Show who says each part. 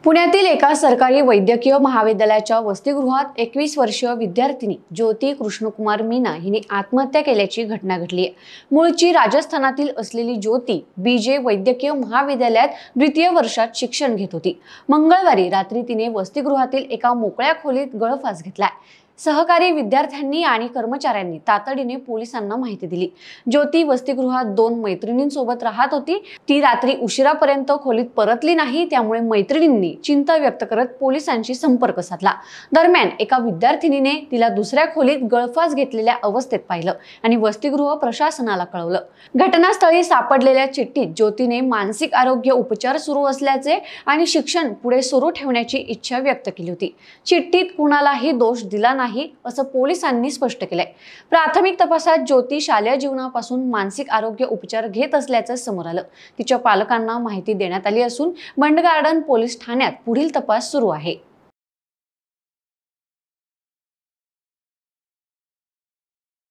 Speaker 1: पुण्यातील एका सरकारी वैद्यकीय महाविद्यालयाच्या वसतिगृहात 21 वर्षीय विद्यार्थिनी ज्योती कृष्णकुमार मीना हिने आत्महत्या केल्याची घटना घडली आहे। मूळची राजस्थानातील असलेली ज्योती बीजे वैद्यकीय महाविद्यालयात द्वितीय वर्षात शिक्षण घेत होती। मंगळवारी रात्री तिने वसतिगृहातील एका मोकळ्या खोलीत गळफास घेतलाय। सहकारी विद्यार्थ्यांनी आणि कर्मचाऱ्यांनी तातडीने पोलिसांना माहिती दिली। ज्योती वसतिगृहात 2 मैत्रिणींसोबत राहत होती। ती रात्री उशिरापर्यंत खोलीत परतली नाही, त्यामुळे मैत्रिणींनी चिंता व्यक्त करत पोलिसांशी संपर्क साधला। दरम्यान एका विद्यार्थिनीने तिला दुसऱ्या खोलीत गळफास घेतलेल्या अवस्थेत पाहिलं आणि वसतिगृह प्रशासनाला कळवलं। घटनास्थळी सापडलेल्या चिठ्ठीत ज्योतीने मानसिक आरोग्य उपचार सुरू असल्याचे आणि शिक्षण पुढे सुरू ठेवण्याची इच्छा व्यक्त केली होती। चिठ्ठीत कुणालाही दोष दिला नाही असं पोलिसांनी स्पष्ट केलंय। प्राथमिक तपासात ज्योती शालेय जीवनापासून मानसिक आरोग्य उपचार घेत असल्याचं समोर आलं। तिच्या पालकांना माहिती देण्यात आली असून बंड गार्डन पोलीस ठाण्यात पुढील तपास सुरू आहे।